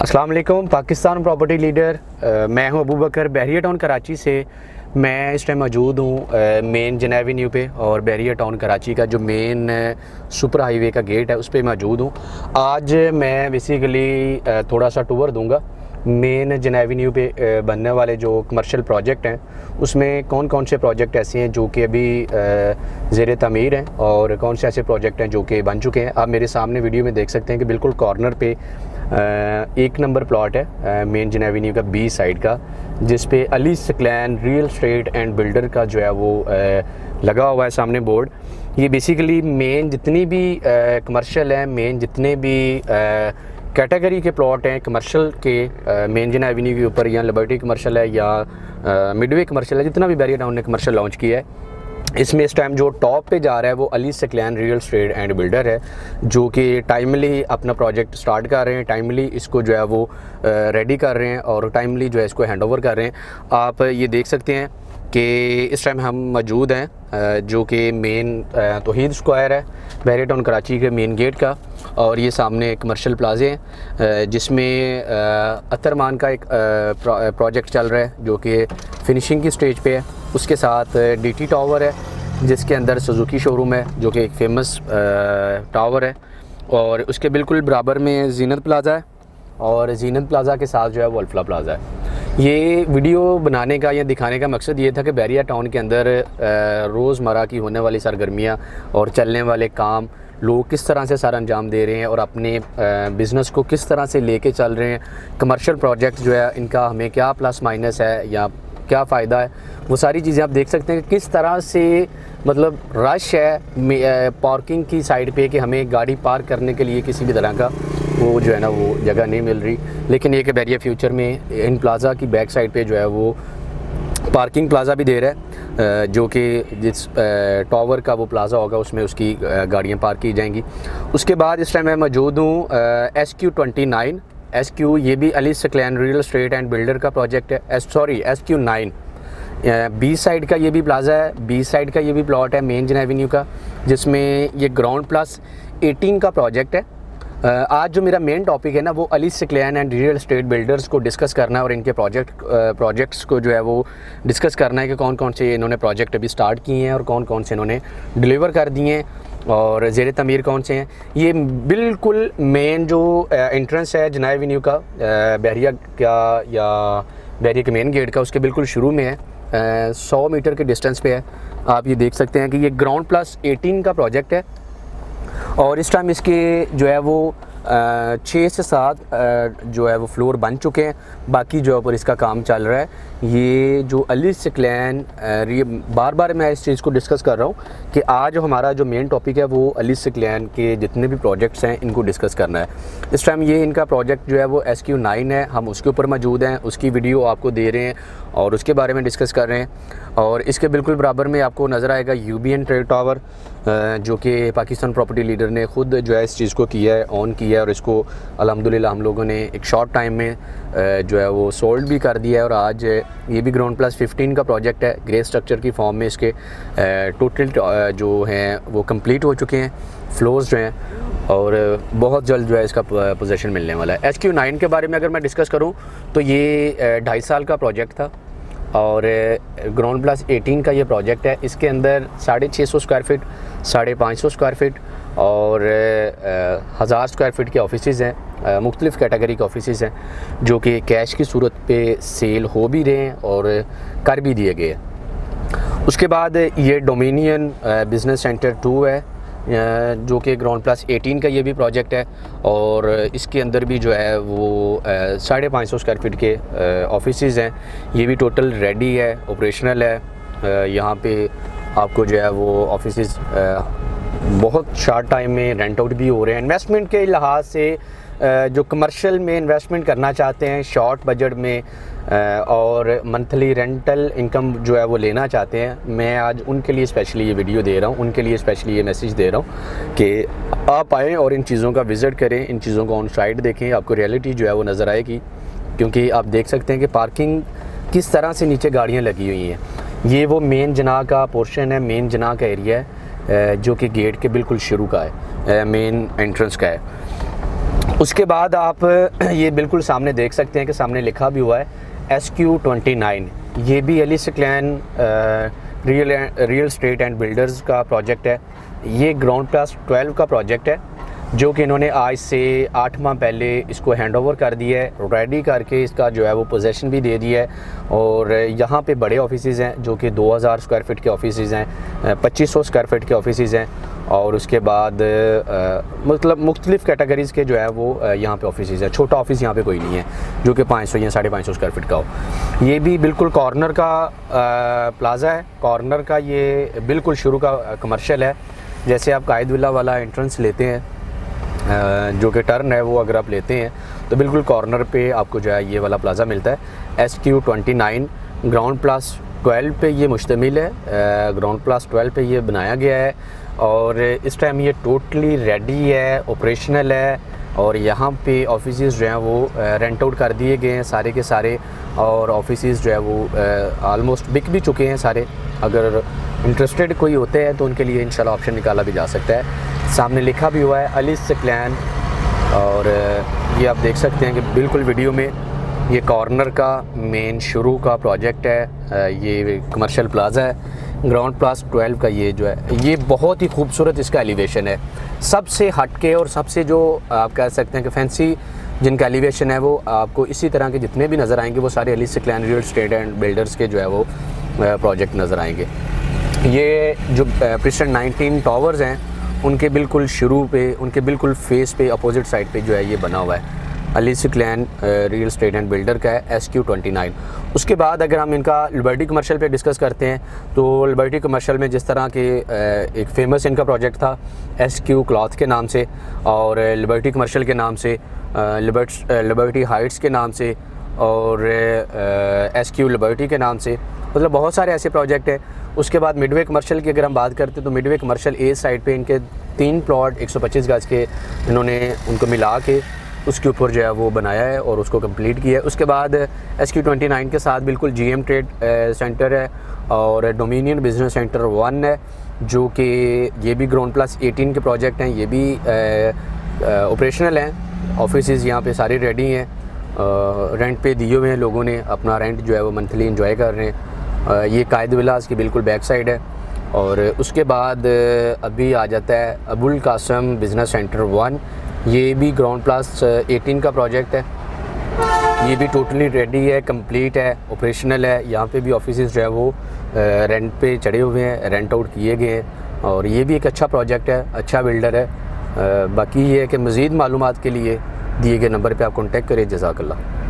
अस्सलाम वालेकुम Pakistan property leader मैं हूं अबू बकर बहरिया टाउन कराची से। मैं इस टाइम मौजूद हूं मेन जन एवेन्यू पे और बहरिया टाउन कराची का जो मेन सुपर हाईवे का गेट है उस पर मौजूद हूं। आज मैं बेसिकली थोड़ा सा टूर दूंगा मेन जन एवेन्यू पे बनने वाले जो कमर्शियल प्रोजेक्ट हैं उसमें कौन कौन से प्रोजेक्ट ऐसे हैं जो कि अभी ज़ेर तमीर हैं और कौन से ऐसे प्रोजेक्ट हैं जो कि बन चुके हैं। आप मेरे सामने वीडियो में देख सकते हैं कि बिल्कुल कॉर्नर पे एक नंबर प्लॉट है मेन जन एवेन्यू का बी साइड का, जिस पे Ali Saqlain real estate and builder का जो है वो लगा हुआ है सामने बोर्ड। ये बेसिकली मेन जितनी भी कमर्शियल हैं, मेन जितने भी कैटेगरी के प्लॉट हैं कमर्शियल के मेन जन एवेन्यू के ऊपर, या लिबर्टी कमर्शियल है या मिडवे कमर्शियल है, जितना भी बहरिया टाउन ने कमर्शियल लॉन्च किया है इसमें इस टाइम जो टॉप पे जा रहा है वो Ali Saqlain real estate and builder है, जो कि टाइमली अपना प्रोजेक्ट स्टार्ट कर रहे हैं, टाइमली इसको जो है वो रेडी कर रहे हैं और टाइमली जो है इसको हैंडओवर कर रहे हैं। आप ये देख सकते हैं कि इस टाइम हम मौजूद हैं जो कि मेन तौहीद स्क्वायर है बहरिया टाउन कराची के मेन गेट का, और ये सामने कमर्शियल प्लाजे हैं जिसमें अतरमान का एक प्रोजेक्ट चल रहा है जो कि फिनिशिंग की स्टेज पे है। उसके साथ डीटी टावर है जिसके अंदर सुजुकी शोरूम है जो कि एक फेमस टावर है, और उसके बिल्कुल बराबर में जीनत प्लाज़ा है और जीनत प्लाज़ा के साथ जो है वो अल्फला प्लाज़ा है। ये वीडियो बनाने का या दिखाने का मकसद ये था कि बहरिया टाउन के अंदर रोज़मर्रा की होने वाली सरगर्मियाँ और चलने वाले काम लोग किस तरह से सारा अंजाम दे रहे हैं और अपने बिज़नेस को किस तरह से लेके चल रहे हैं। कमर्शियल प्रोजेक्ट जो है इनका हमें क्या प्लस माइनस है या क्या फ़ायदा है, वो सारी चीज़ें आप देख सकते हैं कि किस तरह से मतलब रश है पार्किंग की साइड पे कि हमें गाड़ी पार्क करने के लिए किसी भी तरह का वो जो है ना वो जगह नहीं मिल रही। लेकिन ये कि बहरिया फ्यूचर में इन प्लाज़ा की बैक साइड पे जो है वो पार्किंग प्लाज़ा भी दे रहा है, जो कि जिस टावर का वो प्लाज़ा होगा उसमें उसकी गाड़ियाँ पार्क की जाएंगी। उसके बाद इस टाइम मैं मौजूद हूँ SQ29 SQ, ये भी Ali Saqlain real estate and builder का प्रोजेक्ट है। SQ9 बी साइड का ये भी प्लाज़ा है, बी साइड का ये भी प्लॉट है मेन जन एवेन्यू का, जिसमें ये ग्राउंड प्लस 18 का प्रोजेक्ट है। आज जो मेरा मेन टॉपिक है ना वो Ali Saqlain and real estate builders को डिस्कस करना है और इनके प्रोजेक्ट्स को जो है वो डिस्कस करना है कि कौन कौन से इन्होंने प्रोजेक्ट अभी स्टार्ट किए हैं और कौन कौन से इन्होंने डिलीवर कर दिए हैं और ज़ेर तमीर कौन से हैं। ये बिल्कुल मेन जो एंट्रेंस है जन एवेन्यू का बहरिया का या बहरिया के मेन गेट का, उसके बिल्कुल शुरू में है, 100 मीटर के डिस्टेंस पे है। आप ये देख सकते हैं कि ये ग्राउंड प्लस 18 का प्रोजेक्ट है और इस टाइम इसके जो है वो 6 से 7 जो है वो फ्लोर बन चुके हैं, बाकी जो है पर इसका काम चल रहा है। ये जो अली सकलैन बार बार मैं इस चीज़ को डिस्कस कर रहा हूँ कि आज हमारा जो मेन टॉपिक है वो अली सकलैन के जितने भी प्रोजेक्ट्स हैं इनको डिस्कस करना है। इस टाइम ये इनका प्रोजेक्ट जो है वो SQ9 है, हम उसके ऊपर मौजूद हैं, उसकी वीडियो आपको दे रहे हैं और उसके बारे में डिस्कस कर रहे हैं। और इसके बिल्कुल बराबर में आपको नज़र आएगा UBN ट्रेड टावर, जो कि पाकिस्तान प्रॉपर्टी लीडर ने ख़ुद जो है इस चीज़ को किया है, ऑन किया है और इसको अल्हम्दुलिल्लाह हम लोगों ने एक शॉर्ट टाइम में जो है वो सोल्ड भी कर दिया है। और आज ये भी ग्राउंड प्लस 15 का प्रोजेक्ट है, ग्रे स्ट्रक्चर की फॉर्म में इसके टोटल जो हैं वो कंप्लीट हो चुके हैं फ्लोर्स जो हैं, और बहुत जल्द जो है इसका पोजीशन मिलने वाला है। SQ9 के बारे में अगर मैं डिस्कस करूं तो ये 2.5 साल का प्रोजेक्ट था और ग्राउंड प्लस 18 का ये प्रोजेक्ट है। इसके अंदर 650 स्क्वायर फीट, 550 स्क्वायर फीट और 1000 स्क्वायर फीट के ऑफिसेज़ हैं, मुख्तलिफ़ कैटेगरी के ऑफिसेज़ हैं जो कि कैश की सूरत पे सेल हो भी रहे हैं और कर भी दिए गए हैं। उसके बाद ये डोमिनियन बिज़नेस सेंटर 2 है जो कि ग्राउंड प्लस 18 का ये भी प्रोजेक्ट है और इसके अंदर भी जो है वो 550 स्क्वायर फीट के ऑफिसेज़ हैं। ये भी टोटल रेडी है, ऑपरेशनल है। यहाँ पे आपको जो है वो ऑफिसेज़ बहुत शॉर्ट टाइम में रेंट आउट भी हो रहे हैं। इन्वेस्टमेंट के लिहाज से जो कमर्शियल में इन्वेस्टमेंट करना चाहते हैं शॉर्ट बजट में और मंथली रेंटल इनकम जो है वो लेना चाहते हैं, मैं आज उनके लिए स्पेशली ये वीडियो दे रहा हूँ, उनके लिए स्पेशली ये मैसेज दे रहा हूँ कि आप आएँ और इन चीज़ों का विज़िट करें, इन चीज़ों को ऑन साइट देखें, आपको रियलिटी जो है वो नज़र आएगी। क्योंकि आप देख सकते हैं कि पार्किंग किस तरह से नीचे गाड़ियाँ लगी हुई हैं। ये वो मेन जना का पोर्शन है, मेन जना का एरिया है जो कि गेट के बिल्कुल शुरू का है, मेन एंट्रेंस का है। उसके बाद आप ये बिल्कुल सामने देख सकते हैं कि सामने लिखा भी हुआ है SQ29। ये भी Ali Saqlain real estate and builders का प्रोजेक्ट है। ये ग्राउंड प्लस 12 का प्रोजेक्ट है जो कि इन्होंने आज से 8 माह पहले इसको हैंड ओवर कर दिया है, रेडी करके इसका जो है वो पोजेसन भी दे दिया है। और यहाँ पे बड़े ऑफिसेज़ हैं जो कि 2000 स्क्वायर फीट के ऑफिसेज़ हैं, 2500 स्क्वायर फीट के ऑफिसेज़ हैं। और उसके बाद मतलब मुख्तलिफ़ कैटेगरीज़ के जो है वो यहाँ पे ऑफिसेज़ हैं। छोटा ऑफिस यहाँ पे कोई नहीं है जो कि 500 या 550 स्क्वायर फीट का हो। ये भी बिल्कुल कॉर्नर का प्लाज़ा है। कॉर्नर का ये बिल्कुल शुरू का कमर्शियल है। जैसे आप कायद विला वाला एंट्रेंस लेते हैं जो कि टर्न है, वो अगर आप लेते हैं तो बिल्कुल कॉर्नर पे आपको जो है ये वाला प्लाज़ा मिलता है। SQ29 ग्राउंड प्लस 12 पे ये मुश्तमिल है। ग्राउंड प्लस 12 पे ये बनाया गया है और इस टाइम ये टोटली रेडी है, ऑपरेशनल है। और यहाँ पे ऑफिसेज़ जो हैं वो रेंट आउट कर दिए गए हैं सारे के सारे, और ऑफिसेज़ जो है वो आलमोस्ट बिक भी चुके हैं सारे। अगर इंटरेस्टेड कोई होते हैं तो उनके लिए इंशाल्लाह ऑप्शन निकाला भी जा सकता है। सामने लिखा भी हुआ है अली सकलैन, और ये आप देख सकते हैं कि बिल्कुल वीडियो में ये कॉर्नर का मेन शुरू का प्रोजेक्ट है। ये कमर्शियल प्लाज़ा है। ग्राउंड प्लस 12 का ये जो है ये बहुत ही खूबसूरत इसका एलिवेशन है। सबसे हटके और सबसे जो आप कह सकते हैं कि फैंसी जिनका एलिवेशन है वो आपको इसी तरह के जितने भी नज़र आएंगे वो सारे Ali Saqlain real estate and builders के जो है वो प्रोजेक्ट नज़र आएंगे। ये जो प्रिस्टन 19 टावर्स हैं उनके बिल्कुल शुरू पे, उनके बिल्कुल फेस पे अपोजिट साइड पे जो है ये बना हुआ है। Ali Saqlain real estate and builder का है SQ29। उसके बाद अगर हम इनका लिबर्टी कमर्शियल पे डिस्कस करते हैं तो लिबर्टी कमर्शियल में जिस तरह के एक फ़ेमस इनका प्रोजेक्ट था SQ क्लॉथ के नाम से, और लिबर्टी कमर्शियल के नाम से, लिबर्टी हाइट्स के नाम से, और SQ लिबर्टी के नाम से, मतलब बहुत सारे ऐसे प्रोजेक्ट हैं। उसके बाद मिडवे कमर्शियल की अगर हम बात करते हैं तो मिडवे कमर्शियल ए साइड पे इनके 3 प्लॉट 125 गज के इन्होंने उनको मिला के उसके ऊपर जो है वो बनाया है और उसको कंप्लीट किया है। उसके बाद SQ29 के साथ बिल्कुल GM ट्रेड सेंटर है और डोमिनियन बिजनेस सेंटर 1 है जो कि ये भी ग्राउंड प्लस 18 के प्रोजेक्ट हैं। ये भी ऑपरेशनल हैं। ऑफिसेज़ यहाँ पे सारे रेडी हैं, रेंट पे दिए हुए हैं लोगों ने, अपना रेंट जो है वो मंथली इंजॉय कर रहे हैं। ये कायद विलास की बिल्कुल बैक साइड है। और उसके बाद अभी आ जाता है अबुल कासम बिज़नेस सेंटर 1। ये भी ग्राउंड प्लस 18 का प्रोजेक्ट है। ये भी टोटली रेडी है, कंप्लीट है, ऑपरेशनल है। यहाँ पे भी ऑफिसेज़ जो है वो रेंट पे चढ़े हुए हैं, रेंट आउट किए गए हैं, और ये भी एक अच्छा प्रोजेक्ट है, अच्छा बिल्डर है। बाकी ये है कि मज़ीद मालूमात के लिए दिए गए नंबर पे आप कॉन्टेक्ट करें। जज़ाकल्लाह।